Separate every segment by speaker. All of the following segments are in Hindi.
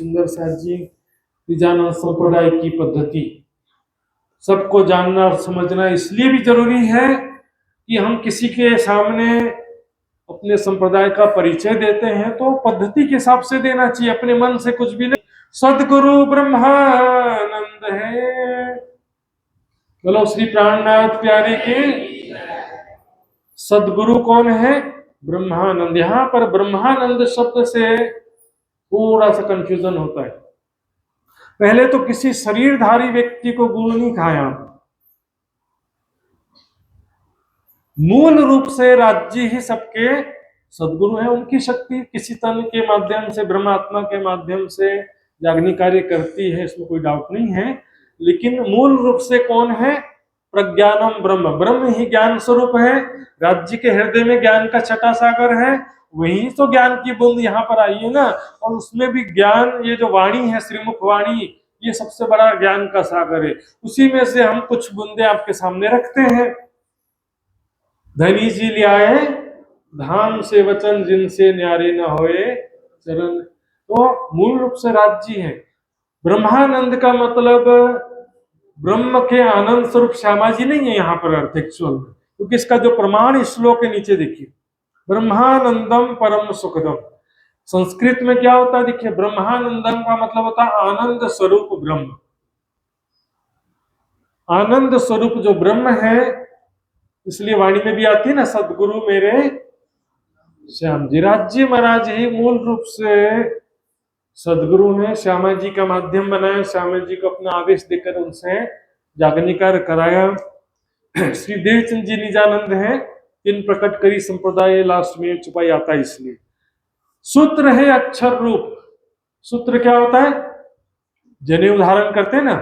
Speaker 1: सुंदर साथ जी विजाना संप्रदाय की पद्धति सबको जानना और समझना इसलिए भी जरूरी है कि हम किसी के सामने अपने संप्रदाय का परिचय देते हैं तो पद्धति के हिसाब से देना चाहिए, अपने मन से कुछ भी नहीं। सदगुरु ब्रह्मानंद है, बोलो श्री प्राणनाथ प्यारे के। सदगुरु कौन है? ब्रह्मानंद। यहां पर ब्रह्मानंद शब्द से थोड़ा सा कंफ्यूजन होता है। पहले तो किसी शरीरधारी व्यक्ति को गुरु नहीं कहा यहां। मूल रूप से राज्य ही सबके सदगुरु है। उनकी शक्ति किसी तन के माध्यम से, ब्रह्मात्मा के माध्यम से जागनी कार्य करती है, इसमें कोई डाउट नहीं है। लेकिन मूल रूप से कौन है? प्रज्ञानम ब्रह्म। ब्रह्म ही ज्ञान स्वरूप है। राज्य के हृदय में ज्ञान का छटा सागर है, वही तो ज्ञान की बूंद यहाँ पर आई है ना। और उसमें भी ज्ञान, ये जो वाणी है, श्रीमुख वाणी, ये सबसे बड़ा ज्ञान का सागर है। उसी में से हम कुछ बूंदे आपके सामने रखते हैं। धनी जी ले आए धाम से वचन, जिनसे न्यारे न होए चरण। तो मूल रूप से राज्य है। ब्रह्मानंद का मतलब ब्रह्म के आनंद स्वरूप श्यामा जी नहीं है यहाँ पर अर्थ एक्चुअल में, क्योंकि इसका जो प्रमाण श्लोक के नीचे देखिए, ब्रह्मानंदम परम सुखदम। संस्कृत में क्या होता है देखिए, ब्रह्मानंदम का मतलब होता है आनंद स्वरूप ब्रह्म। आनंद स्वरूप जो ब्रह्म है, इसलिए वाणी में भी आती है ना, सदगुरु मेरे श्याम जी। राज्य महाराज ही मूल रूप से सदगुरु है। श्यामा जी का माध्यम बनाया, श्यामा जी को अपना आवेश देकर उनसे जागनी कार्य कराया। श्री देवचंद जी निजानंद है, इन प्रकट करी संप्रदाय, लास्ट में छुपाई आता है। इसलिए सूत्र है अक्षर रूप। सूत्र क्या होता है? जनेऊ धारण करते हैं ना,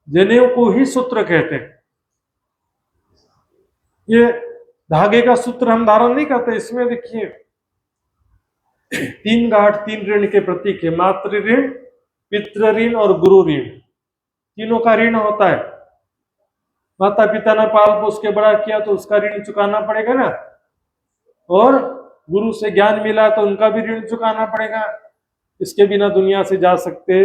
Speaker 1: जनेऊ को ही सूत्र कहते हैं। ये धागे का सूत्र हम धारण नहीं करते। इसमें देखिए 3 गांठ 3 ऋण के प्रतीक है, मातृ ऋण, पितृ ऋण और गुरु ऋण। तीनों का ऋण होता है। माता पिता ने पाल पोस के बड़ा किया तो उसका ऋण चुकाना पड़ेगा ना, और गुरु से ज्ञान मिला तो उनका भी ऋण चुकाना पड़ेगा। इसके बिना दुनिया से जा सकते।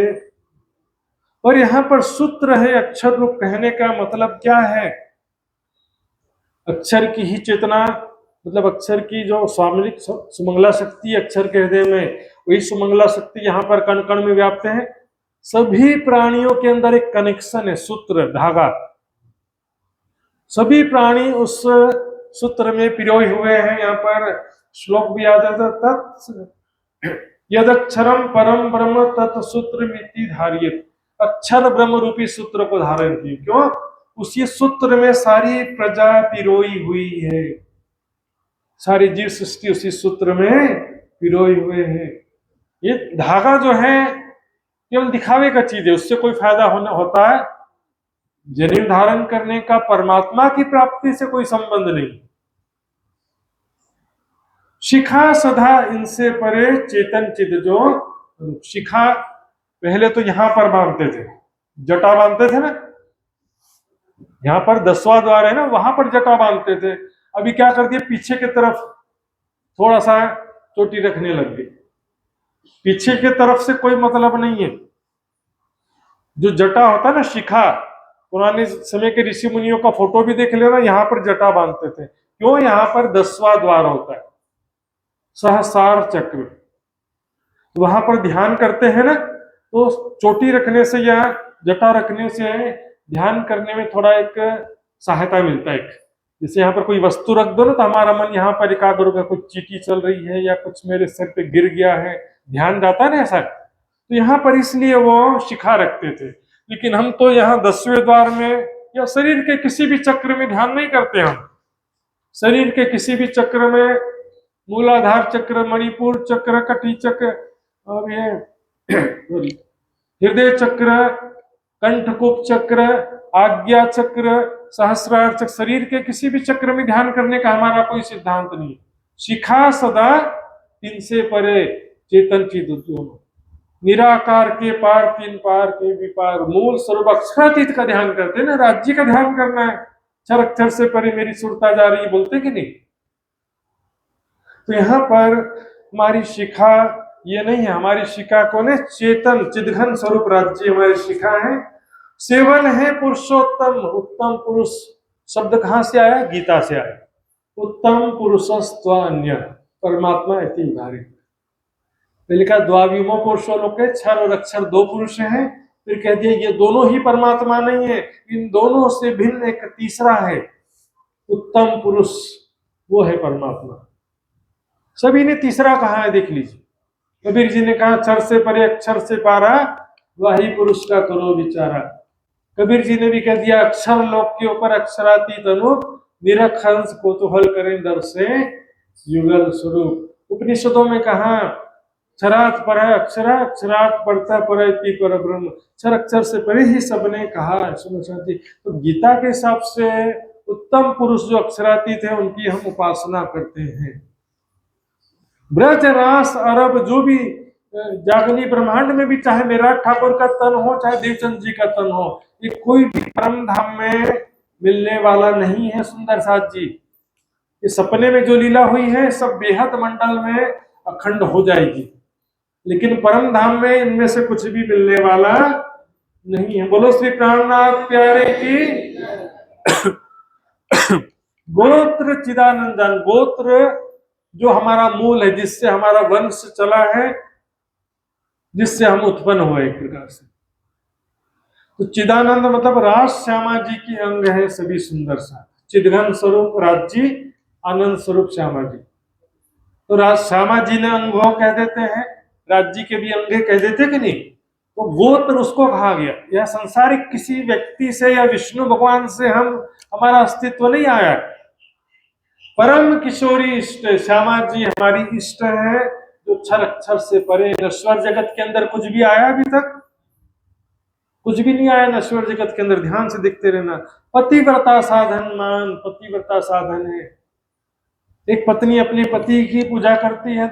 Speaker 1: और यहाँ पर सूत्र है अक्षर रूप, कहने का मतलब क्या है? अक्षर की ही चेतना, मतलब अक्षर की जो स्वामिक सुमंगला शक्ति अक्षर के हृदय में, वही सुमंगला शक्ति यहाँ पर कण कण में व्याप्त है। सभी प्राणियों के अंदर एक कनेक्शन है, सूत्र, धागा। सभी प्राणी उस सूत्र में पिरोए हुए हैं। यहाँ पर श्लोक भी याद आता, तत् यदक्षरम परम ब्रह्म तत्सूत्र मिति धारियत। अक्षर ब्रह्म रूपी सूत्र को धारण किए। क्यों? उसी सूत्र में सारी प्रजा पिरोई हुई है, सारी जीव सृष्टि उसी सूत्र में पिरोई हुए हैं। ये धागा जो है केवल दिखावे का चीज है, उससे कोई फायदा होता है? जनेऊ धारण करने का परमात्मा की प्राप्ति से कोई संबंध नहीं। शिखा सदा इनसे परे चेतन चिद जो। शिखा पहले तो यहां पर बांधते थे, जटा बांधते थे ना, यहाँ पर 10वां द्वार है ना, वहां पर जटा बांधते थे। अभी क्या कर दिया, पीछे की तरफ थोड़ा सा चोटी रखने लग गए। पीछे की तरफ से कोई मतलब नहीं है। जो जटा होता है ना, शिखा, पुराने समय के ऋषि मुनियों का फोटो भी देख लेना, यहाँ पर जटा बांधते थे। क्यों? यहाँ पर 10वां द्वार होता है, सहस्रार चक्र। वहां पर ध्यान करते हैं ना, तो चोटी रखने से या जटा रखने से ध्यान करने में थोड़ा एक सहायता मिलता है। जैसे यहाँ पर कोई वस्तु रख दो ना, तो हमारा मन यहाँ पर एकाग्र होगा, कुछ चींटी चल रही है या कुछ मेरे सर पे गिर गया है, ध्यान जाता है ना ऐसा। तो यहाँ पर इसलिए वो शिखा रखते थे। लेकिन हम तो यहाँ 10वें द्वार में या शरीर के किसी भी चक्र में ध्यान नहीं करते। हम शरीर के किसी भी चक्र में, मूलाधार चक्र, मणिपुर चक्र, कटी चक्र, और ये हृदय चक्र, कंठकूप चक्र, आज्ञा चक्र, सहस्रार चक्र, शरीर के किसी भी चक्र में ध्यान करने का हमारा कोई सिद्धांत नहीं। शिखा सदा इनसे परे चेतन चिद दोनों। निराकार के पार, तीन पार के विपार, मूल स्वरूप अक्षरातीत का ध्यान करते हैं ना। राज्य का ध्यान करना है, अक्षर अक्षर से परे मेरी सुरता जा रही, बोलते कि नहीं? तो यहाँ पर हमारी शिखा ये नहीं है। हमारी शिखा कौन है? चेतन चिदघन स्वरूप राज्य हमारी शिखा है। सेवन है पुरुषोत्तम, उत्तम पुरुष शब्द कहां से आया? गीता से आया। उत्तम पुरुषस्त्वन्य परमात्मा इति उदाहरित। लिखा द्वाविमो पुरुषो लोके, क्षर और अक्षर दो पुरुष हैं। फिर कह दिया ये दोनों ही परमात्मा नहीं है, इन दोनों से भिन्न एक तीसरा है, उत्तम पुरुष, वो है परमात्मा। सभी ने तीसरा कहा है, देख लीजिए। कबीर जी ने कहा क्षर से परे अक्षर से पारा, वही पुरुष का करो विचारा। कबीर जी ने भी कह दिया अक्षर लोक के ऊपर अक्षरातीत अनूप, निरख हंस कौतूहल करें दर से युगल स्वरूप। उपनिषदों में कहा क्षरात पर अक्षरा, अक्षरात पढ़ता पर पर ब्रह्म, क्षर अक्षर से परे ही सबने कहा। सुनो साथी, तो गीता के हिसाब से उत्तम पुरुष जो अक्षरातीत है उनकी हम उपासना करते हैं। ब्रज रास अरब जो भी जागनी ब्रह्मांड में भी, चाहे मेरा ठाकुर का तन हो चाहे देवचंद जी का तन हो, ये कोई भी परम धाम में मिलने वाला नहीं है। सुंदर साथ जी, ये सपने में जो लीला हुई है सब बेहद मंडल में अखंड हो जाएगी, लेकिन परम धाम में इनमें से कुछ भी मिलने वाला नहीं है। बोलो श्री प्राणनाथ प्यारे की। गोत्र चिदानंदन, गोत्र जो हमारा मूल है, जिससे हमारा वंश चला है, जिससे हम उत्पन्न हुए एक प्रकार से। तो चिदानंद मतलब राज श्यामा जी की अंग है सभी सुंदर सा। चिदघन स्वरूप राज जी, आनंद स्वरूप श्यामा जी। तो राज श्यामा जी ने अंग कह देते हैं, राज जी के भी अंगे कह देते कि नहीं। तो गोत्र उसको कहा गया। यह संसारिक किसी व्यक्ति से या विष्णु भगवान से हमारा अस्तित्व नहीं आया। परम किशोरी इष्ट श्यामा जी हमारी इष्ट है, जो क्षर अक्षर से परे। नश्वर जगत के अंदर कुछ भी आया अभी तक? कुछ भी नहीं आया नश्वर जगत के अंदर। ध्यान से देखते रहना। पतिव्रता साधन मान, पतिव्रता साधन है। एक पत्नी अपने पति की पूजा करती है,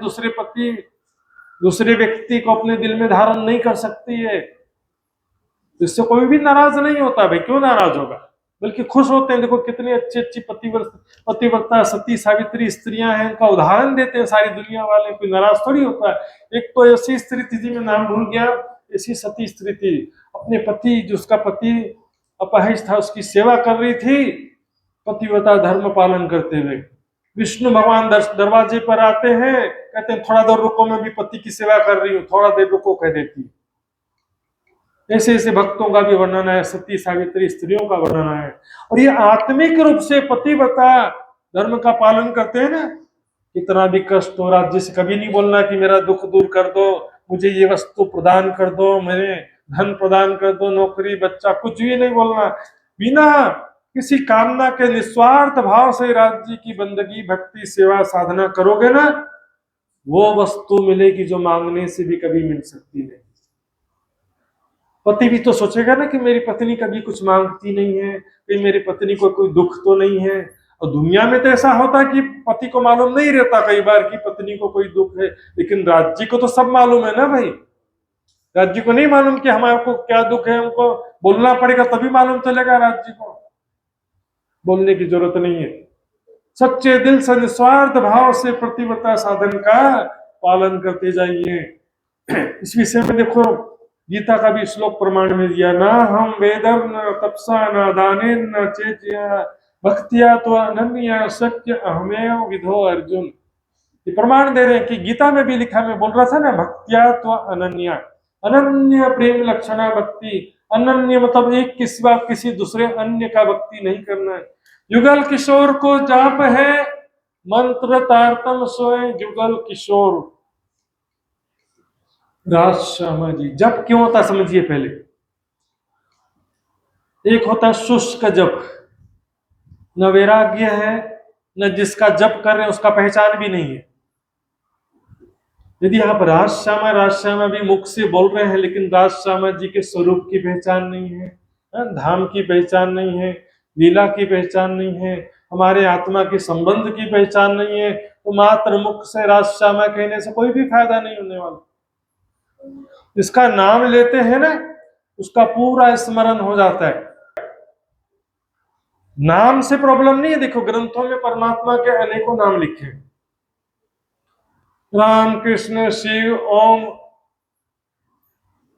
Speaker 1: दूसरे व्यक्ति को अपने दिल में धारण नहीं कर सकती है। इससे कोई भी नाराज नहीं होता। भाई क्यों नाराज होगा, बल्कि खुश होते हैं। देखो कितनी अच्छी अच्छी पतिव्रता सती सावित्री स्त्रियां हैं, उनका उदाहरण देते हैं सारी दुनिया वाले। कोई नाराज थोड़ी होता है। एक तो ऐसी स्त्री थी, जी मैं नाम भूल गया, ऐसी सती स्त्री थी, अपने पति, जो उसका पति अपहिज था, उसकी सेवा कर रही थी पतिव्रता धर्म पालन करते हुए। विष्णु भगवान दरवाजे पर आते हैं, कहते हैं थोड़ा देर रुको, मैं भी पति की सेवा कर रही हूँ, थोड़ा देर रुको कह देती। ऐसे ऐसे भक्तों का भी वर्णन है, सती सावित्री स्त्रियों का वर्णन है। और ये आत्मिक रूप से पतिव्रता धर्म का पालन करते हैं ना। कितना भी कष्ट हो, राज्य से कभी नहीं बोलना कि मेरा दुख दूर कर दो, मुझे ये वस्तु प्रदान कर दो, मेरे धन प्रदान कर दो, नौकरी बच्चा, कुछ भी नहीं बोलना। बिना किसी कामना के निस्वार्थ भाव से राज्य की बंदगी भक्ति सेवा साधना करोगे ना, वो वस्तु मिलेगी जो मांगने से भी कभी मिल सकती नहीं। पति भी तो सोचेगा ना कि मेरी पत्नी कभी कुछ मांगती नहीं है, कि मेरी पत्नी को कोई दुख तो नहीं है। और दुनिया में तो ऐसा होता है कि पति को मालूम नहीं रहता कई बार कि पत्नी को कोई दुख है, लेकिन राज्य को तो सब मालूम है ना भाई। राज्य को नहीं मालूम कि हमारे को क्या दुख है, हमको बोलना पड़ेगा तभी मालूम चलेगा। राज्य को बोलने की जरूरत नहीं है। सच्चे दिल से निस्वार्थ भाव से प्रतिव्रता साधन का पालन करते जाइए। इस विषय में देखो गीता का भी श्लोक प्रमाण में दिया, ना हम वेदर न तपसा न दाने न चेत्या भक्तिया तो अनन्या शक्य अहमेव विधो अर्जुन। ये प्रमाण दे रहे हैं कि गीता में भी लिखा, मैं बोल रहा था ना, भक्तिया तो अनन्या, अनन्य प्रेम लक्षणा भक्ति। अनन्य मतलब एक के सिवा किसी दूसरे अन्य का भक्ति नहीं करना है। युगल किशोर को जाप है मंत्र तारतम सोए युगल किशोर। राज श्यामा जी जप क्यों होता समझिए पहले। एक होता शुष्क जप, न वैराग्य है, न जिसका जप कर रहे हैं उसका पहचान भी नहीं है। यदि आप राज श्यामा भी मुख से बोल रहे हैं, लेकिन राज श्यामा जी के स्वरूप की पहचान नहीं है, धाम की पहचान नहीं है, लीला की पहचान नहीं है, हमारे आत्मा के संबंध की पहचान नहीं है, तो मात्र मुख से राज श्यामा कहने से कोई भी फायदा नहीं होने वाला। जिसका नाम लेते हैं ना उसका पूरा स्मरण हो जाता है। नाम से प्रॉब्लम नहीं है। देखो ग्रंथों में परमात्मा के अनेकों नाम लिखे हैं, राम, कृष्ण, शिव, ओम,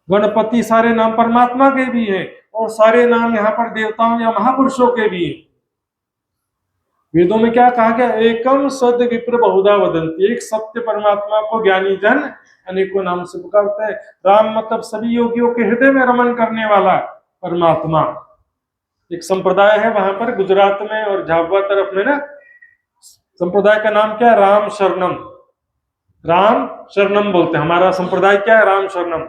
Speaker 1: गणपति, सारे नाम परमात्मा के भी हैं और सारे नाम यहाँ पर देवताओं या महापुरुषों के भी हैं। वेदों में क्या कहा गया? एकम सद विप्र बहुधा वदंती, एक सत्य परमात्मा को ज्ञानी जन अनेकों नाम से पुकारते हैं। राम मतलब सभी योगियों के हृदय में रमन करने वाला परमात्मा। एक संप्रदाय है वहां पर गुजरात में और झाबुआ तरफ में ना, संप्रदाय का नाम क्या है? राम शरणम। राम शरणम बोलते हैं। हमारा संप्रदाय क्या है? राम शरणम।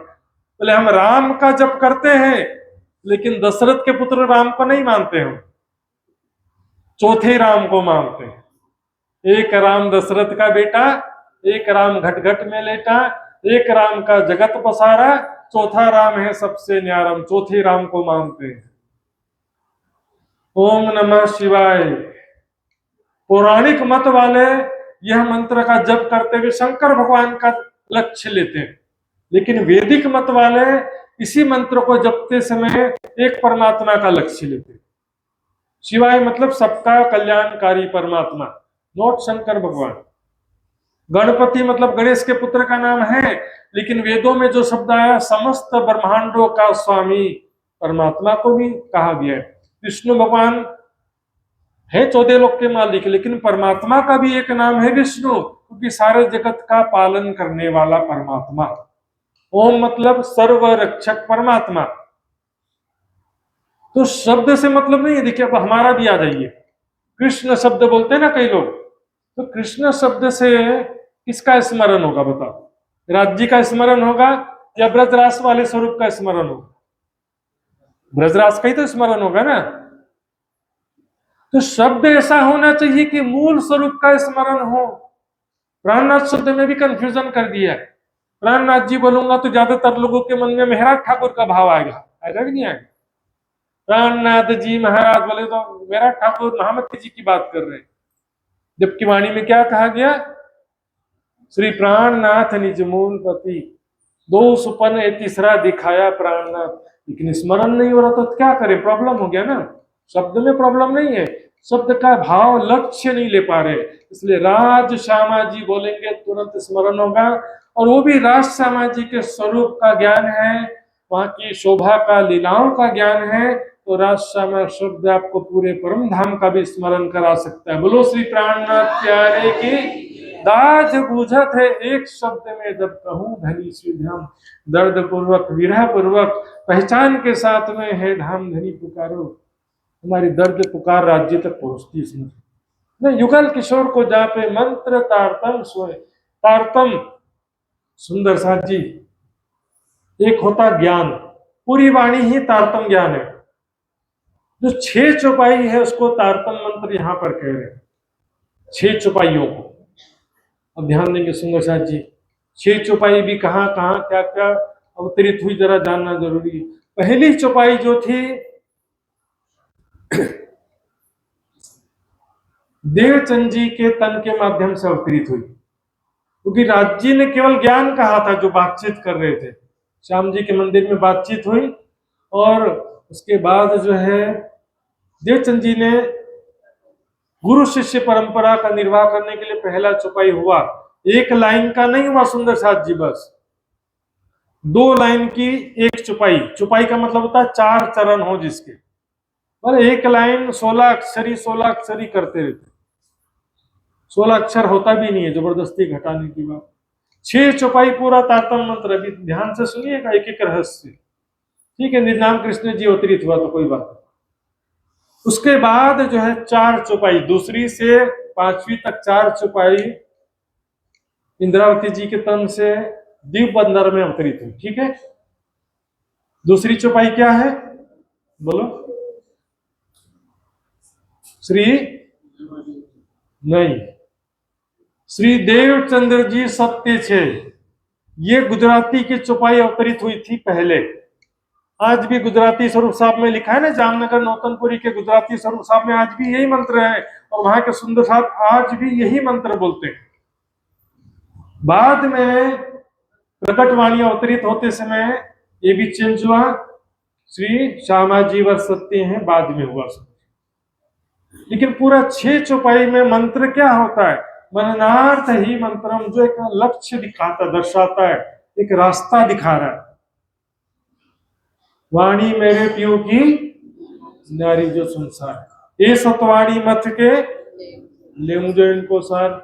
Speaker 1: बोले हम राम का जप करते हैं लेकिन दशरथ के पुत्र राम को नहीं मानते, हम चौथे राम को मानते हैं। एक राम दशरथ का बेटा, एक राम घट घट में लेटा, एक राम का जगत पसारा, चौथा राम है सबसे न्यारम, चौथे राम को मानते हैं। ओम नमः शिवाय। पौराणिक मत वाले यह मंत्र का जप करते हुए शंकर भगवान का लक्ष्य लेते हैं, लेकिन वैदिक मत वाले इसी मंत्र को जपते समय एक परमात्मा का लक्ष्य लेते हैं। शिवाय मतलब सबका कल्याणकारी परमात्मा, नॉट शंकर भगवान। गणपति मतलब गणेश के पुत्र का नाम है, लेकिन वेदों में जो शब्द आया समस्त ब्रह्मांडों का स्वामी परमात्मा को भी कहा गया है। विष्णु भगवान है 14 लोक के मालिक, लेकिन परमात्मा का भी एक नाम है विष्णु, क्योंकि सारे जगत का पालन करने वाला परमात्मा। ओम मतलब सर्व रक्षक परमात्मा। तो शब्द से मतलब नहीं है। देखिए अब हमारा भी आ जाइए, कृष्ण शब्द बोलते हैं ना कई लोग, तो कृष्ण शब्द से किसका स्मरण होगा बताओ? राज्य का स्मरण होगा या ब्रजरास वाले स्वरूप का स्मरण होगा? ब्रजरास का ही तो स्मरण होगा ना। तो शब्द ऐसा होना चाहिए कि मूल स्वरूप का स्मरण हो। प्राणनाथ शब्द में भी कंफ्यूजन कर दिया है। प्राणनाथ जी बोलूंगा तो ज्यादातर लोगों के मन में मेहराज ठाकुर का भाव आएगा, आएगा कि नहीं आएगा? प्राणनाथ जी महाराज बोले तो मेहराज ठाकुर महामती जी की बात कर रहे हैं, जबकि वाणी में क्या कहा गया? श्री प्राणनाथ निज मूल पति, दो सुपन ए तीसरा दिखाया प्राणनाथ। लेकिन स्मरण नहीं हो रहा तो क्या करें? प्रॉब्लम हो गया ना। शब्द में प्रॉब्लम नहीं है, शब्द का भाव लक्ष्य नहीं ले पा रहे, इसलिए राज श्यामा जी बोलेंगे तुरंत स्मरण होगा। और वो भी राज श्यामा जी के स्वरूप का ज्ञान है, वहां की शोभा का, लीलाओं का ज्ञान है, तो राज श्यामा शब्द आपको पूरे परम धाम का भी स्मरण करा सकता है। बोलो श्री प्राणनाथ प्यारे की। दाज बूझत है एक शब्द में जब कहूं धनी श्री धाम, दर्द पूर्वक विरह पूर्वक पहचान के साथ में है धाम धनी पुकारो। हमारी दर्द पुकार राज्य तक पहुंचती इसमें न। युगल किशोर को जापे मंत्र तारतम सोए। तारतम सुंदर साथ जी, एक होता ज्ञान, पूरी वाणी ही तारतम ज्ञान है। जो 6 चौपाई है उसको तारतम मंत्र यहां पर कह रहे हैं, 6 चौपाइयों को। अब ध्यान देंगे सुंदर साथ जी, 6 चौपाई भी कहां कहां क्या क्या अवतरित हुई जरा जानना जरूरी है। पहली चौपाई जो थी देवचंद जी के तन के माध्यम से अवतरित हुई, क्योंकि राज जी ने केवल ज्ञान कहा था जो बातचीत कर रहे थे। श्याम जी के मंदिर में बातचीत हुई और उसके बाद जो है देवचंद जी ने गुरु शिष्य परंपरा का निर्वाह करने के लिए पहला चौपाई हुआ। एक लाइन का नहीं हुआ सुंदर साथ जी, बस 2 लाइन की एक चौपाई। चौपाई का मतलब होता है 4 चरण हो जिसके, और एक लाइन 16 अक्षरी करते रहते। 16 अक्षर होता भी नहीं है, जबरदस्ती घटाने की बात। 6 चौपाई पूरा तारतम मंत्र, अभी ध्यान से सुनिएगा एक एक रहस्य, ठीक है? निर्नाम कृष्ण जी अवतरित हुआ तो कोई बात नहीं। उसके बाद जो है 4 चौपाई, दूसरी से 5वीं तक 4 चौपाई इंद्रावती जी के तन से दीप बंदर में अवतरित हुई, ठीक है? दूसरी चौपाई क्या है बोलो? श्री नहीं, श्री देवचंद्र जी सत्य छे, ये गुजराती की चौपाई अवतरित हुई थी पहले। आज भी गुजराती स्वरूप साहब में लिखा है ना, जामनगर नौतनपुरी के गुजराती स्वरूप साहब में आज भी यही मंत्र है, और वहां के सुंदर साहब आज भी यही मंत्र बोलते हैं। बाद में प्रकट वाणी अवतरित होते समय ये भी चेंज हुआ, श्री श्यामा जी व सत्य हैं, बाद में हुआ। लेकिन पूरा 6 चौपाई में मंत्र क्या होता है? मननार्थ ही मंत्रम, जो एक लक्ष्य दिखाता दर्शाता है, एक रास्ता दिखा रहा है। वाणी मेरे पियो की नारी जो संसार, ये सतवाणी मत के ले मुझे इनको सार।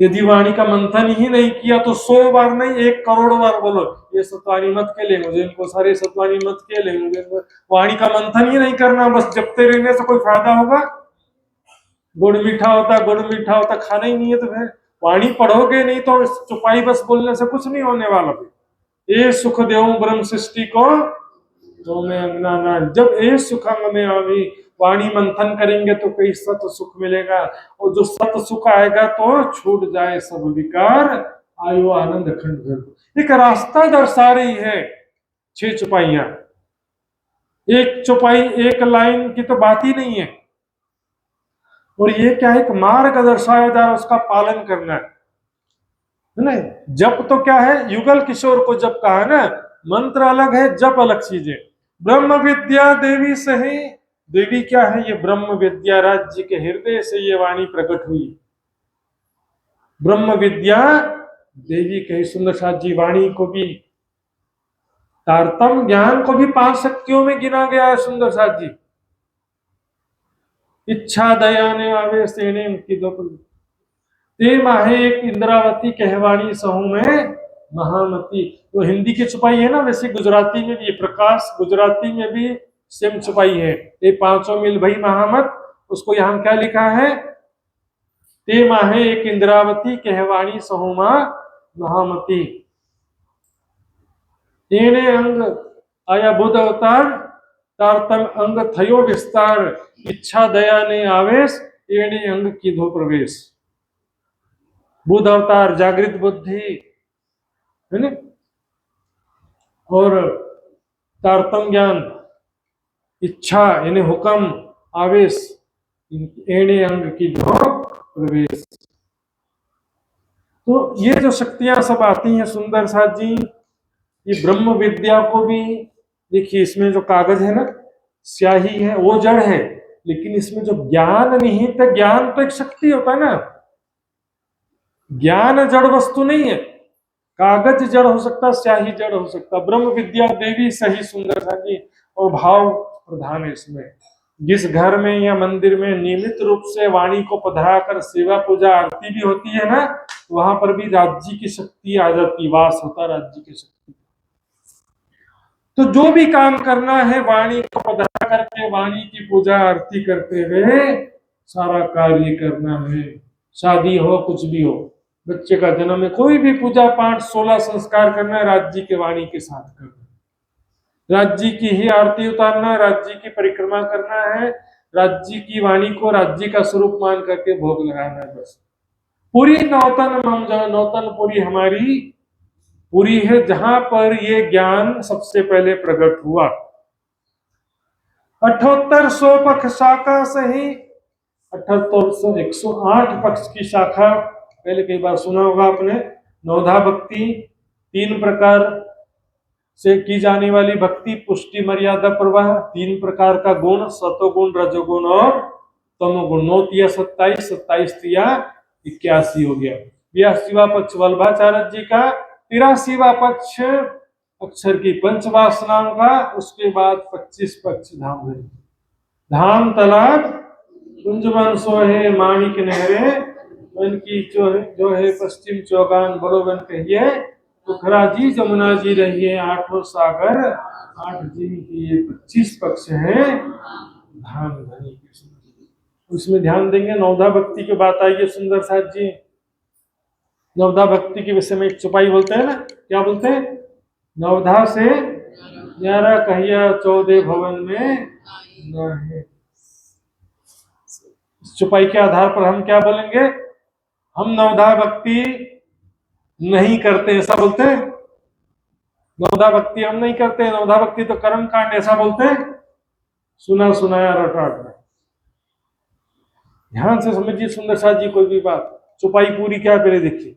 Speaker 1: यदि वाणी का मंथन ही नहीं किया तो 100 बार नहीं 1 करोड़ बार बोलो ये सतवाणी मत के ले मुझे इनको सारे, सतवाणी मत के ले मुझे। वाणी का मंथन ही नहीं करना, बस जपते रहने से कोई फायदा होगा? गुड़ मीठा होता, गुड़ मीठा होता, खाना ही नहीं है तो फिर वाणी पढ़ोगे नहीं तो चुपाई बस बोलने से कुछ नहीं होने वाला। ये सुख देव ब्रह्म सृष्टि को तो मैं अंगना ना, जब ये सुख अंग में आवी, वाणी मंथन करेंगे तो कई सत सुख मिलेगा, और जो सत सुख आएगा तो छूट जाए सब विकार, आयु आनंद अखंड घर। एक रास्ता दर्शा रही है 6 चौपाइयां। एक चौपाई एक लाइन की तो बात ही नहीं है, और ये क्या है, एक मार्ग दर्शाया जा रहा है, उसका पालन करना है ना। जप तो क्या है, युगल किशोर को जप कहा है ना, मंत्र अलग है, जप अलग चीजें। ब्रह्म विद्या देवी सही, देवी क्या है, ये ब्रह्म विद्या, राज्य के हृदय से ये वाणी प्रकट हुई। ब्रह्म विद्या देवी कही। सुंदर साथ जी वाणी को भी, तारतम ज्ञान को भी 5 शक्तियों में गिना गया है सुंदर साथ जी। इच्छा दया ने आवेश देने की दो ते माहे एक इंद्रावती कहवाणी सहू में महामती। तो हिंदी की छुपाई है ना, वैसे गुजराती में भी प्रकाश, गुजराती में भी सेम छुपाई है। ये 5 मिल भई महामत, उसको यहाँ क्या लिखा है, ते माहे एक इंद्रावती कहवाणी सहू महामती। एने अंग आया बुध अवतार, तारतम अंग थयो विस्तार, इच्छा दया ने आवेश, एने अंग की धो प्रवेश। बुध अवतार जागृत बुद्धि है ना, और तारतम ज्ञान, इच्छा यानी हुक्म, आवेश एणे अंग की धो प्रवेश। तो ये जो शक्तियां सब आती हैं सुंदर साथ जी, ये ब्रह्म विद्या को भी देखिए, इसमें जो कागज है ना, स्याही है, वो जड़ है, लेकिन इसमें जो ज्ञान निहित है, ज्ञान तो एक शक्ति होता है ना, ज्ञान जड़ वस्तु नहीं है। कागज जड़ हो सकता, स्याही जड़ हो सकता, ब्रह्म विद्या देवी सही सुंदर साथ जी। और भाव प्रधान है इसमें। जिस घर में या मंदिर में नियमित रूप से वाणी को पधरा कर सेवा पूजा आरती भी होती है ना, वहां पर भी राज्य की शक्ति आ जाती, वास होता राज्य की शक्ति। तो जो भी काम करना है वाणी को पधरा करके, वाणी की पूजा आरती करते हुए सारा कार्य करना है। शादी हो, कुछ भी हो, बच्चे का जन्म है, कोई भी पूजा पाठ 16 संस्कार करना है, राज्य के वाणी के साथ करना, राज्य की ही आरती उतारना, राज्य की परिक्रमा करना है, राज्य की वाणी को राज्य का स्वरूप मान करके भोग लगाना है। बस पूरी नौतनपुरी हमारी पूरी है, जहां पर ये ज्ञान सबसे पहले प्रकट हुआ। 7800 पक्ष शाखा सही, 7800 108 पक्ष की शाखा, पहले कई बार सुना होगा आपने। नवधा भक्ति 3 प्रकार से की जाने वाली भक्ति, पुष्टि मर्यादा प्रवाह, 3 प्रकार का गुण, सतोगुण, रजोगुण और तमोगुण। 9 तिया 27, 27 तिया 81 हो गया। 82वां पक्ष वल्लभाचार्य जी का, 83वां पक्ष अक्षर की पंचवासनाओं का, उसके बाद 25 पक्ष धाम है। धाम तालाब कुंजवन सोहे माणिक नहरे, वन की जो है पश्चिम चौगान बड़ो वन कहिए, पोखरा जी जमुना जी रहिए, 8 सागर 8 जी की, ये 25 पक्ष हैं धाम धनी के। उसमें ध्यान देंगे। नवधा भक्ति की बात आई है सुंदर साथ जी। नवधा भक्ति के विषय में एक चौपाई बोलते हैं ना, क्या बोलते हैं, नवधा से न्यारा कहिया 14 भवन में नहीं। इस चौपाई के आधार पर हम क्या बोलेंगे, हम नवधा भक्ति नहीं करते ऐसा बोलते हैं, नवधा भक्ति हम नहीं करते, नवधा भक्ति तो कर्म कांड ऐसा बोलते हैं। सुना सुनाया रटाट में। ध्यान से समझिए सुंदर साथ जी कोई भी बात। चौपाई पूरी क्या पहले देखिए।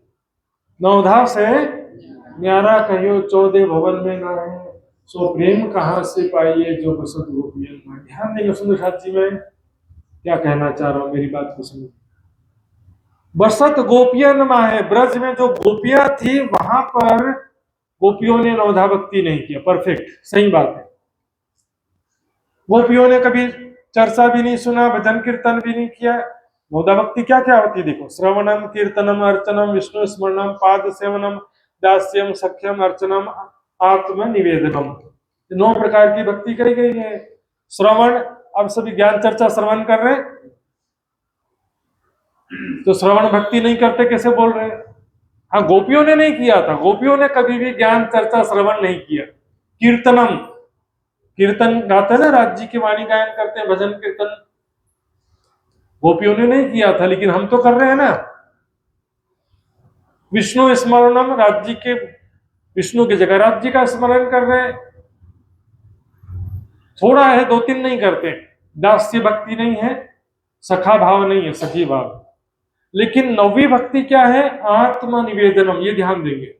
Speaker 1: नवधा से न्यारा कहियो 14 भवन में न है, सो प्रेम कहाँ से पाइए जो बसत गोपियन में। ध्यान देंगे सुंदर साथ जी, मैं क्या कहना चाह रहा हूँ, मेरी बात को समझिए। बसत गोपियन माहे, ब्रज में जो गोपियां थी वहां पर गोपियों ने नवधा भक्ति नहीं किया। परफेक्ट, सही बात है। गोपियों ने कभी चर्चा भी नहीं सुना, भजन कीर्तन भी नहीं किया। नवधा भक्ति क्या क्या होती है देखो, श्रवणम कीर्तनम अर्चनम विष्णु स्मरणम पाद सेवनम दास्यम सख्यम अर्चनम आत्म निवेदनम। 9 प्रकार की भक्ति करी गई है। श्रवण, अब सभी ज्ञान चर्चा श्रवण कर रहे हैं, तो श्रवण भक्ति नहीं करते कैसे बोल रहे हैं? हाँ, गोपियों ने नहीं किया था, गोपियों ने कभी भी ज्ञान चर्चा श्रवण नहीं किया। कीर्तनम, कीर्तन गाते हैं ना, राज्य की वाणी गायन करते हैं, भजन कीर्तन, गोपियों ने नहीं किया था, लेकिन हम तो कर रहे हैं ना। विष्णु स्मरणम, राज्य के विष्णु की जगह राज्य का स्मरण कर रहे हैं। थोड़ा है, 2-3 नहीं करते। दास्य भक्ति नहीं है, सखा भाव नहीं है, सखी भाव। लेकिन 9वीं भक्ति क्या है? आत्म निवेदनम। ये ध्यान देंगे,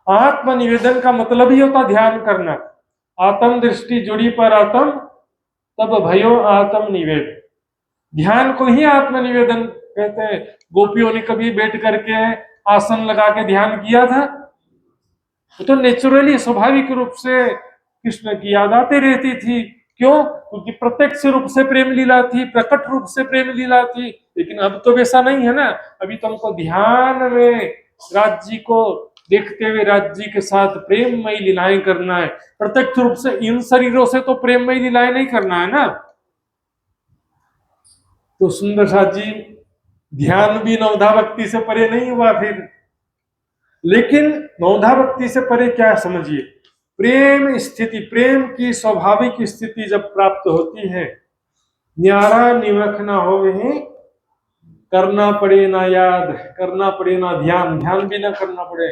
Speaker 1: आत्म निवेदन का मतलब ही होता ध्यान करना। आत्म दृष्टि जुड़ी पर आत्म, तब भयो आत्म निवेद। ध्यान को ही आत्म निवेदन कहते हैं। गोपियों ने कभी बैठ करके आसन लगा के ध्यान किया था? तो नेचुरली, स्वाभाविक रूप से कृष्ण की याद आती रहती थी। क्यों? क्योंकि प्रत्यक्ष रूप से प्रेम लीला थी, प्रकट रूप से प्रेम लीला थी। लेकिन अब तो वैसा नहीं है ना। अभी तो हमको ध्यान में राज्य को देखते हुए राज्य के साथ प्रेममयी लीलाएं करना है। प्रत्यक्ष रूप से इन शरीरों से तो प्रेममयी लीलाएं नहीं करना है ना। तो सुंदर साथ जी, ध्यान भी नवधा भक्ति से परे नहीं हुआ फिर। लेकिन नवधा भक्ति से परे क्या समझिए, प्रेम स्थिति, प्रेम की स्वाभाविक स्थिति जब प्राप्त होती है, न्यारा निवख ना हो, करना पड़े ना याद, करना पड़े ना ध्यान, ध्यान भी ना करना पड़े।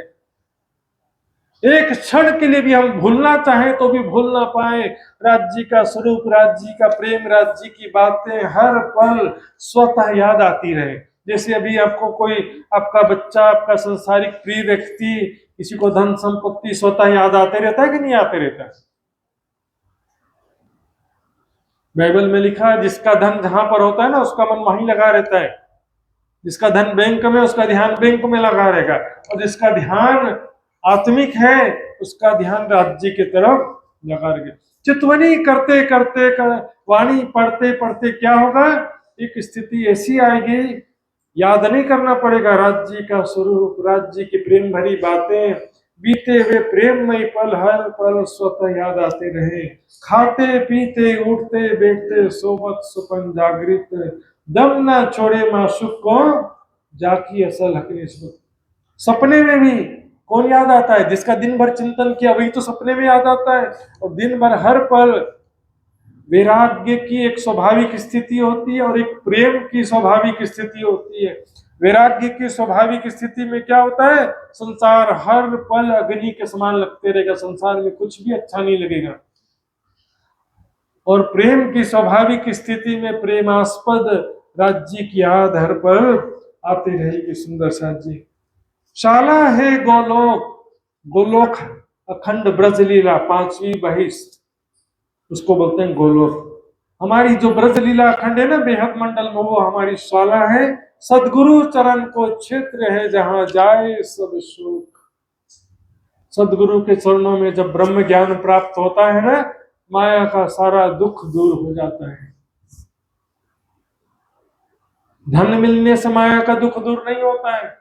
Speaker 1: एक क्षण के लिए भी हम भूलना चाहें तो भी भूल ना पाए राज्य का स्वरूप, राज्य का प्रेम, राज्य की बातें हर पल स्वतः याद आती रहे। जैसे अभी आपको कोई आपका बच्चा, आपका संसारिक प्रिय व्यक्ति, किसी को धन संपत्ति स्वतः याद आते रहता है कि नहीं आते रहता है? बाइबल में लिखा है, जिसका धन जहां पर होता है ना, उसका मन वहीं लगा रहता है। जिसका धन बैंक में, उसका ध्यान बैंक में लगा रहेगा। और जिसका ध्यान आत्मिक है, उसका ध्यान राज्य की तरफ लगा रहेगा। चितवनी करते करते वाणी पढ़ते पढ़ते क्या होगा, एक स्थिति ऐसी आएगी, याद नहीं करना पड़ेगा राज्य का स्वरूप, राज्य की प्रेम भरी बातें, बीते हुए प्रेममय पल हर पल स्वतः याद आते रहे। खाते पीते उठते बैठते सोबत सुपन जागृत, दम ना छोड़े माशुक को जाकी असल हकने। सपने में भी कौन याद आता है? जिसका दिन भर चिंतन किया वही तो सपने में याद आता है। और दिन भर हर पल वैराग्य की एक स्वाभाविक स्थिति होती है और एक प्रेम की स्वाभाविक स्थिति होती है। वैराग्य की स्वाभाविक स्थिति में क्या होता है, संसार हर पल अग्नि के समान लगते रहेगा, संसार में कुछ भी अच्छा नहीं लगेगा। और प्रेम की स्वाभाविक स्थिति में प्रेमास्पद राज्य की याद हर पल आती रहेगी। सुंदर साथ जी, शाला है गोलोक, गोलोक अखंड ब्रज लीला 5वीं बहिष्ठ, उसको बोलते हैं गोलोक। हमारी जो ब्रज लीला अखंड है ना बेहद मंडल में, वो हमारी शाला है। सदगुरु चरण को क्षेत्र है जहां जाए सब सुख। सदगुरु के चरणों में जब ब्रह्म ज्ञान प्राप्त होता है ना, माया का सारा दुख दूर हो जाता है। धन मिलने से माया का दुख दूर नहीं होता है,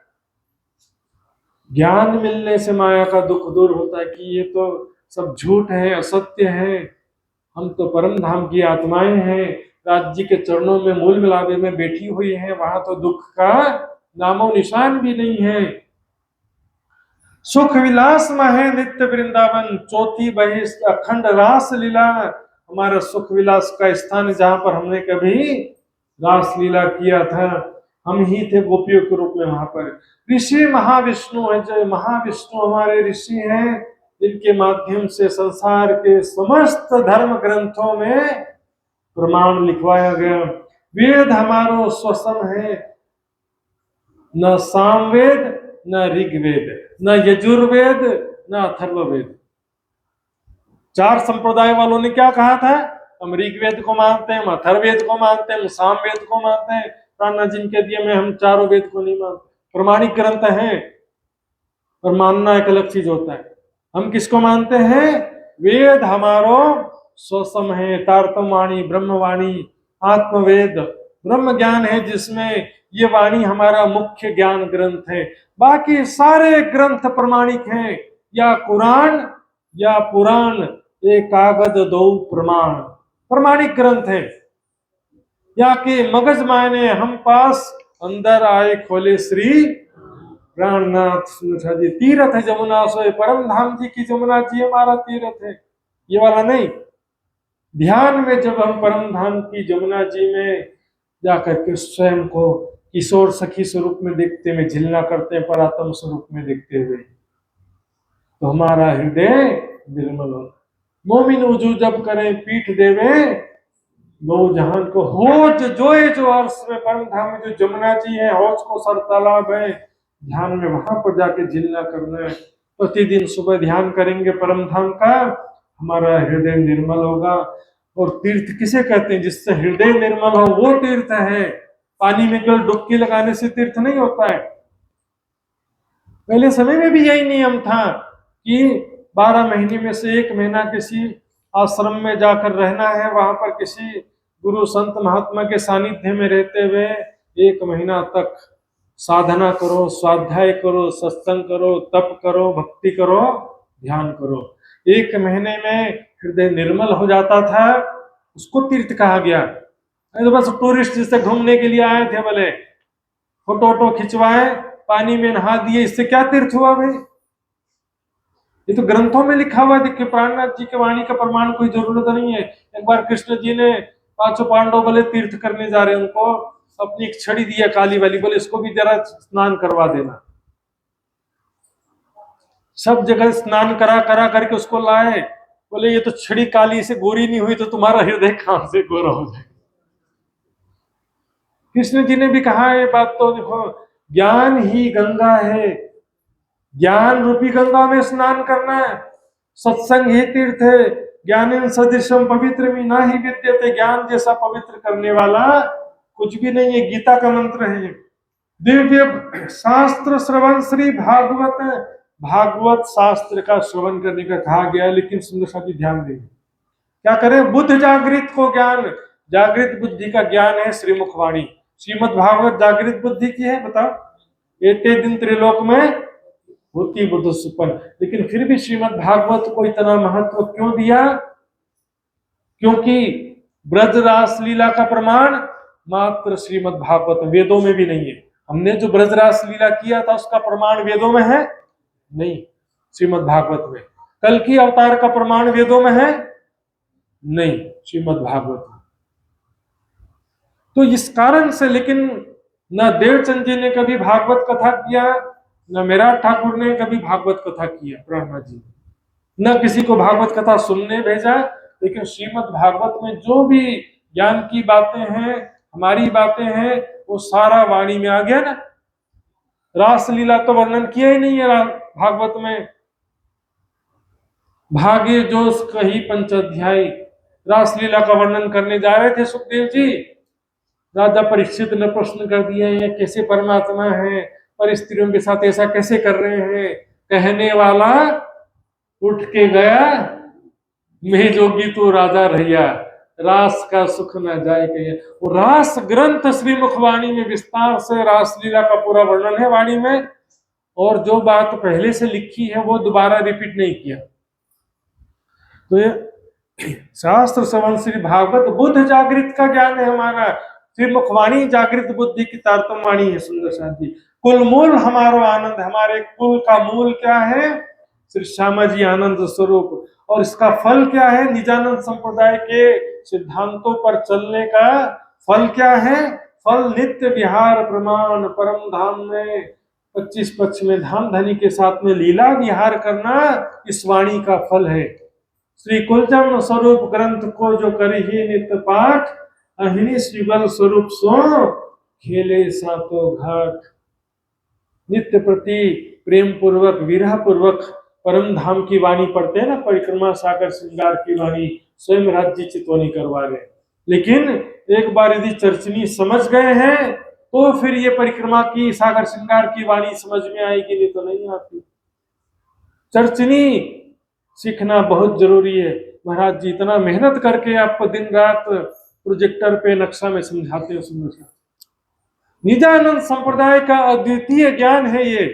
Speaker 1: ज्ञान मिलने से माया का दुख दूर होता है कि ये तो सब झूठ है, असत्य है, हम तो परम धाम की आत्माएं हैं, राज्य के चरणों में मूल मिलावे में बैठी हुई हैं, वहां तो दुख का नामो निशान भी नहीं है। सुख विलास में है नित्य वृंदावन, 4वीं बहिष्ठ अखंड रास लीला हमारा सुख विलास का स्थान, जहां पर हमने कभी रास लीला किया था। हम ही थे गोपियों के रूप में वहां पर। ऋषि महाविष्णु है, जो महाविष्णु हमारे ऋषि हैं, जिनके माध्यम से संसार के समस्त धर्म ग्रंथों में प्रमाण लिखवाया गया। वेद हमारो स्वसम है, न सामवेद न ऋग्वेद न यजुर्वेद न अथर्ववेद। 4 संप्रदाय वालों ने क्या कहा था, हम ऋग्वेद को मानते हैं, हम अथर्ववेद को मानते हैं, हम सामवेद को मानते हैं, प्राणनाथ जी ने कह दिया मैं हम चारों वेद को नहीं मानते, प्रमाणिक ग्रंथ है, और मानना एक अलग चीज होता है। हम किसको मानते हैं? वेद हमारो स्वसम है, तारतम वाणी, ब्रह्मवाणी, आत्मवेद, ब्रह्म ज्ञान है, जिसमें ये वाणी हमारा मुख्य ज्ञान ग्रंथ है। बाकी सारे ग्रंथ प्रमाणिक हैं, या कुरान या पुराण, एक कागज दो प्रमाण, प्रमाणिक ग्रंथ है। या कि मगज मायने हम पास, अंदर आए खोले श्री प्राणनाथ जी। तीर्थ है जमुना सोए, परम धाम जी की जमुना जी हमारा तीर्थ है, ये वाला नहीं। ध्यान में जब हम परम धाम की जमुना जी में जाकर के स्वयं को किशोर सखी स्वरूप में देखते हुए झिलना करते हैं, परात्म स्वरूप में देखते हुए, तो हमारा हृदय निर्मल हो। मोमिन उजू जब करें पीठ देवे, दो जहान को होज जोए जो अर्श में, परम धाम में जो जमुना जी है, होज को सर तालाब है, ध्यान में वहां पर जाके झिलना करना है। प्रतिदिन सुबह ध्यान करेंगे परम धाम का, हमारा हृदय निर्मल होगा। और तीर्थ किसे कहते हैं? जिससे हृदय निर्मल हो वो तीर्थ है। पानी में केवल डुबकी लगाने से तीर्थ नहीं होता है। पहले समय में भी यही नियम था कि 12 महीने में से 1 महीना किसी आश्रम में जाकर रहना है, वहां पर किसी गुरु संत महात्मा के सानिध्य में रहते हुए 1 महीना तक साधना करो, स्वाध्याय करो, सत्संग करो, तप करो, भक्ति करो, ध्यान करो। 1 महीने में हृदय निर्मल हो जाता था, उसको तीर्थ कहा गया। तो बस टूरिस्ट जिससे घूमने के लिए आए थे, बोले फोटो वोटो खिंचवाए, पानी में नहा दिए, इससे क्या तीर्थ हुआ भाई? ये तो ग्रंथों में लिखा हुआ देखिए, प्राणनाथ जी के वाणी का प्रमाण कोई जरूरत नहीं है। एक बार कृष्ण जी ने 5 पांडव बोले तीर्थ करने जा रहे हैं, उनको अपनी एक छड़ी दिया काली वाली, बोले इसको भी जरा स्नान करवा देना। सब जगह स्नान करा करा करके उसको लाए, बोले ये तो छड़ी काली से गोरी नहीं हुई तो तुम्हारा हृदय कहां से गोरा हो जाए। कृष्ण जी ने भी कहा ये बात, तो देखो ज्ञान ही गंगा है, ज्ञान रूपी गंगा में स्नान करना है। सत्संग ही तीर्थ है, ज्ञान सदृशम पवित्र में ना ही विद्यते, ज्ञान जैसा पवित्र करने वाला कुछ भी नहीं है। गीता का मंत्र है। दिव्य शास्त्र श्रवण, श्री भागवत, भागवत शास्त्र का श्रवण करने का कहा गया। लेकिन सुंदर साथी ध्यान देंगे, क्या करें? बुद्ध जागृत को ज्ञान, जागृत बुद्धि का ज्ञान है श्रीमुख वाणी। श्रीमद भागवत जागृत बुद्धि की है, बताओ। एते दिन त्रिलोक में होती बुद्ध सुपन। लेकिन फिर भी श्रीमद भागवत को इतना महत्व क्यों दिया? क्योंकि ब्रज रास लीला का प्रमाण मात्र श्रीमद भागवत, वेदों में भी नहीं है। हमने जो ब्रज रास लीला किया था उसका प्रमाण वेदों में है नहीं, श्रीमद भागवत में। कल की अवतार का प्रमाण वेदों में है नहीं, श्रीमद भागवत में। तो इस कारण से, लेकिन न देवचंद जी ने कभी भागवत कथा किया, न मेरा ठाकुर ने कभी भागवत कथा किया, प्राणनाथ जी न किसी को भागवत कथा सुनने भेजा। लेकिन श्रीमद भागवत में जो भी ज्ञान की बातें हैं, हमारी बातें हैं, वो सारा वाणी में आ गया ना। रासलीला तो वर्णन किया ही नहीं है भागवत में। भाग्य जोश कही पंचाध्यायी, रासलीला का वर्णन करने जा रहे थे सुखदेव जी। राजा परीक्षित ने प्रश्न कर दिया, ये कैसे परमात्मा है, पर स्त्रियों के साथ ऐसा कैसे कर रहे हैं? कहने वाला उठ के गया, मैं जोगी तो राजा रहिया, रास का सुख न जाए कहिया। वो रास ग्रंथ श्री मुखवाणी में विस्तार से रासलीला का पूरा वर्णन है वाणी में, और जो बात पहले से लिखी है वो दोबारा रिपीट नहीं किया। तो ये शास्त्र श्रवण श्री भागवत बुद्ध जागृत का ज्ञान है हमारा। श्री मुखवाणी जागृत बुद्धि की तारतम वाणी है। सुंदर शांति कुल मूल हमारो आनंद, हमारे कुल का मूल क्या है? श्री श्यामा जी आनंद स्वरूप। और इसका फल क्या है? निजानंद संप्रदाय के सिद्धांतों पर चलने का फल क्या है? फल नित्य विहार प्रमाण, परम धाम में 25 पक्ष में धाम धनी के साथ में लीला विहार करना, इस वाणी का फल है। श्री कुलजम स्वरूप ग्रंथ को जो करही नित्य पाठ, अहिनी श्रीबल स्वरूप सो खेले सातो घाट। नित्य प्रति प्रेम पूर्वक, विरह पूर्वक परम धाम की वाणी पढ़ते हैं ना, परिक्रमा सागर श्रृंगार की वाणी, स्वयं राज्य चितवनी करवा रहे। लेकिन एक बार यदि चर्चनी समझ गए हैं तो फिर ये परिक्रमा की सागर श्रृंगार की वाणी समझ में आएगी, नहीं तो नहीं आती। चर्चनी सीखना बहुत जरूरी है। महाराज जी इतना मेहनत करके आपको दिन रात प्रोजेक्टर पे नक्शा में समझाते हो सुंदर सा। निजानंद संप्रदाय का अद्वितीय ज्ञान है ये,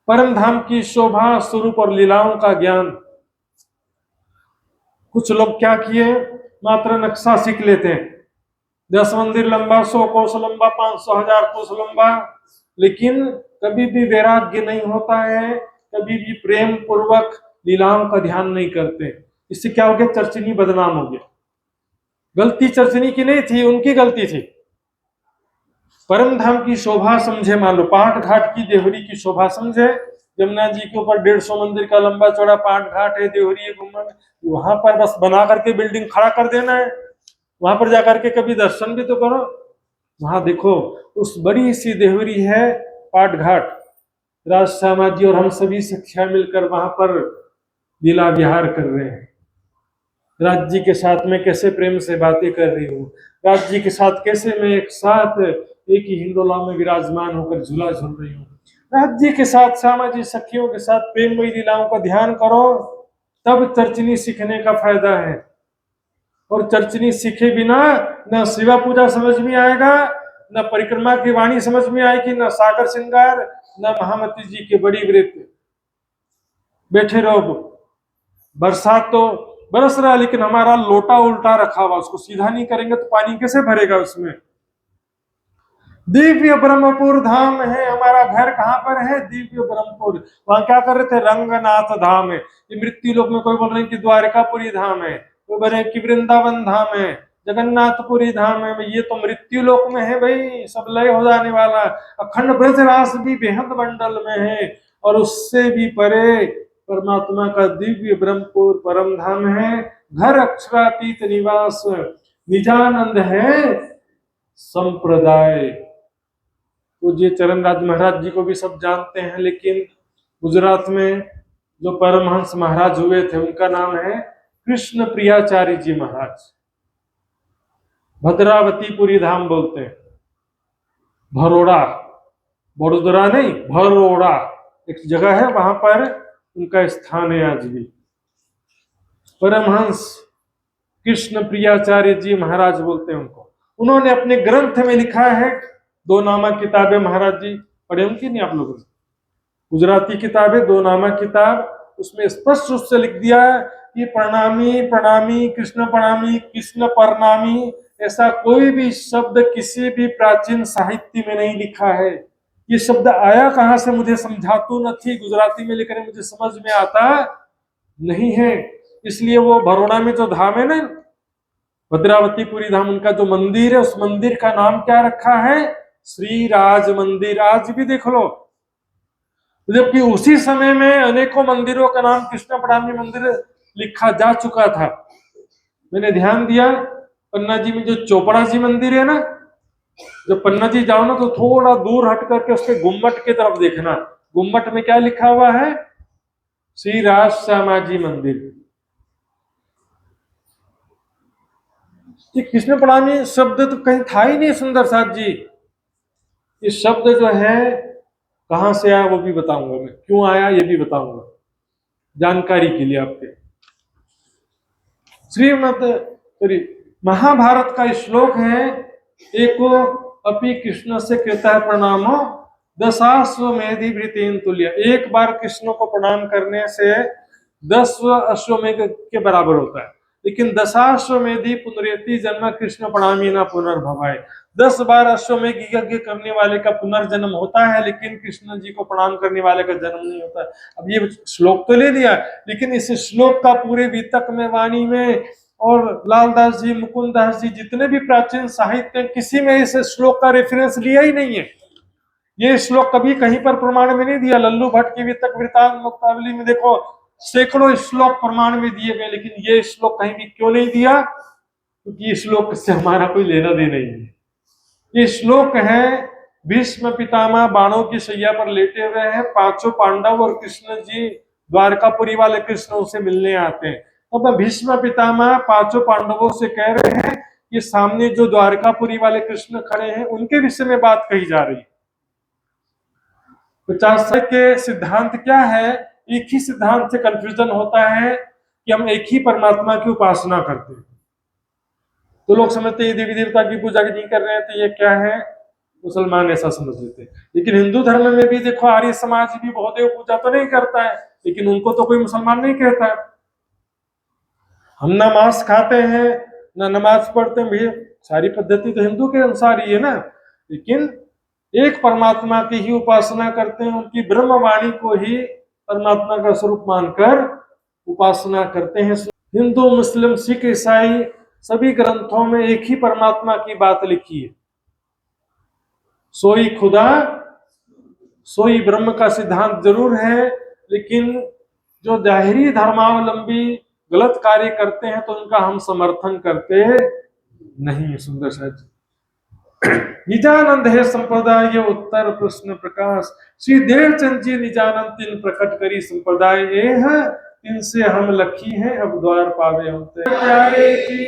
Speaker 1: परम धाम की शोभा स्वरूप और लीलाओं का ज्ञान। कुछ लोग क्या किए, मात्र नक्शा सीख लेते हैं, 10 मंदिर लंबा, 100 कोस लंबा, 500 1000 कोस लंबा, लेकिन कभी भी वैराग्य नहीं होता है, कभी भी प्रेम पूर्वक लीलाओं का ध्यान नहीं करते। इससे क्या हो गया, चर्चनी बदनाम हो गया। गलती चर्चनी की नहीं थी, उनकी गलती थी। परम धाम की शोभा समझे, मान लो पाट घाट की देवरी की शोभा समझे, यमुना जी के ऊपर 150 मंदिर का लंबा चौड़ा पाट घाट है, देवरी है, गुम्बद, वहां पर बस बना करके बिल्डिंग खड़ा कर देना है, वहां पर जाकर के कभी दर्शन भी तो करो। वहां देखो उस बड़ी सी देवरी है पाट घाट, राज श्यामा जी और हम सभी सखिया मिलकर वहां पर लीला विहार कर रहे हैं। राज जी के साथ में कैसे प्रेम से बातें कर रही हूँ, राज जी के साथ कैसे मैं एक साथ एक ही हिंडोला में विराजमान होकर झूला झूल रही हूँ। राज जी के साथ, श्यामा जी सखियों के साथ प्रेममयी लीलाओं का ध्यान करो, तब चर्चनी सीखने का फायदा है। और चर्चनी सीखे बिना न शिवा पूजा समझ में आएगा, न परिक्रमा की वाणी समझ में आएगी, न सागर श्रृंगार, न महामती जी के बड़ी व्रत। बैठे रहो, बरसात तो बरस रहा है लेकिन हमारा लोटा उल्टा रखा हुआ, उसको सीधा नहीं करेंगे तो पानी कैसे भरेगा उसमें। दिव्य ब्रह्मपुर धाम है हमारा घर, कहां पर है, दिव्य ब्रह्मपुर। वहां क्या कर रहे थे, रंगनाथ धाम है। ये मृत्यु लोक में कोई बोल रहे हैं कि द्वारकापुरी धाम है, कोई बोल रहे हैं कि वृंदावन धाम है, जगन्नाथपुरी धाम है। ये तो मृत्यु लोक में है भाई, सब लय हो जाने वाला। अखंड ब्रजरास भी बेहद मंडल में है, और उससे भी परे परमात्मा का दिव्य ब्रह्मपुर परम धाम है। घर अक्षरातीत निवास निजानंद है संप्रदाय। पूज्य चरणराज महाराज जी को भी सब जानते हैं, लेकिन गुजरात में जो परमहंस महाराज हुए थे उनका नाम है कृष्ण प्रियाचार्य जी महाराज। भद्रावतीपुरी धाम बोलते हैं, भरोड़ा, बड़ोदरा नहीं, भरोड़ा एक जगह है, वहां पर उनका स्थान है आज भी। परमहंस कृष्ण प्रियाचार्य जी महाराज बोलते हैं उनको। उन्होंने अपने ग्रंथ में लिखा है, 2 नामा किताबें, महाराज जी पढ़े उनकी नहीं आप लोगों ने, गुजराती किताबें 2 नामा किताब, उसमें स्पष्ट रूप से लिख दिया है कि प्रणामी प्रणामी कृष्ण प्रणामी कृष्ण प्रणामी, ऐसा कोई भी शब्द किसी भी प्राचीन साहित्य में नहीं लिखा है। ये शब्द आया कहां से मुझे समझातू नहीं, गुजराती में लिखने मुझे समझ में आता नहीं है। इसलिए वो बड़ौदा में जो धाम है ना, भद्रावतीपुरी धाम, उनका जो मंदिर है, उस मंदिर का नाम क्या रखा है, श्री राज मंदिर। आज भी देख लो, जबकि उसी समय में अनेकों मंदिरों का नाम कृष्ण प्रणामी मंदिर लिखा जा चुका था। मैंने ध्यान दिया, पन्ना जी में जो चोपड़ा जी मंदिर है ना, जब पन्ना जी जाओ ना तो थोड़ा दूर हट करके उसके गुम्मट की तरफ देखना, गुम्मट में क्या लिखा हुआ है, श्री राज श्यामा जी मंदिर। कृष्ण प्रणामी शब्द तो कहीं था ही नहीं सुंदर साथ जी। ये शब्द जो है कहां से आया वो भी बताऊंगा मैं, क्यों आया ये भी बताऊंगा, जानकारी के लिए आपके। श्रीमद महाभारत का श्लोक है, एको अपि कृष्ण से कृता है प्रणामो दशाश्वमेधि भृतेन तुल्य। एक बार कृष्ण को प्रणाम करने से 10 अश्वमेघ के बराबर होता है, लेकिन दशाश्वमेधि पुनरेति जन्म कृष्ण प्रणामी ना पुनर्भवाय। 10 बार अश्वमेघ यज्ञ करने वाले का पुनर्जन्म होता है, लेकिन कृष्ण जी को प्रणाम करने वाले का जन्म नहीं होता। अब ये श्लोक तो ले लिया, लेकिन इस श्लोक का पूरे वितक में, वाणी में, और लालदास जी, मुकुंदास जी, जितने भी प्राचीन साहित्य, किसी में इस श्लोक का रेफरेंस लिया ही नहीं है। ये श्लोक कभी कहीं पर प्रमाण में नहीं दिया। लल्लू भट्ट की वितक वृतांत मुक्तावली में देखो सैकड़ों श्लोक प्रमाण में दिए गए, लेकिन ये श्लोक कहीं भी क्यों नहीं दिया, क्योंकि इस श्लोक से हमारा कोई लेना देना नहीं है। ये श्लोक है, भीष्म पितामह बाणों की शैया पर लेटे हुए हैं, 5 पांडव और कृष्ण जी, द्वारकापुरी वाले कृष्ण उसे मिलने आते हैं। अब भीष्म पितामह पांचों पांडवों से कह रहे हैं कि सामने जो द्वारकापुरी वाले कृष्ण खड़े हैं उनके विषय में बात कही जा रही है। 50 के सिद्धांत क्या है? एक ही सिद्धांत से कंफ्यूजन होता है कि हम एक ही परमात्मा की उपासना करते हैं। तो लोग समझते हैं देवी देवता की पूजा नहीं कर रहे हैं तो ये क्या है, मुसलमान ऐसा समझ लेते हैं। लेकिन हिंदू धर्म में भी देखो, आर्य समाज भी बहुदेव पूजा तो नहीं करता है, लेकिन उनको तो कोई मुसलमान नहीं कहता है। हम ना मांस खाते हैं ना नमाज पढ़ते हैं, भैया सारी पद्धति तो हिंदू के अनुसार ही है ना, लेकिन एक परमात्मा की ही उपासना करते हैं, उनकी ब्रह्मवाणी को ही परमात्मा का स्वरूप मानकर उपासना करते हैं। हिंदू मुस्लिम सिख ईसाई सभी ग्रंथों में एक ही परमात्मा की बात लिखी है, सोई खुदा सोई ब्रह्म का सिद्धांत जरूर है, लेकिन जो जाहिरी धर्मावलंबी गलत कार्य करते हैं तो उनका हम समर्थन करते नहीं। सुंदर शाह निजानंद है संप्रदाय उत्तर प्रश्न प्रकाश, श्री देवचंद जी निजानंद तीन प्रकट करी संप्रदाय ये है, इनसे हम लखी हैं अब द्वार पावे होते प्यारे की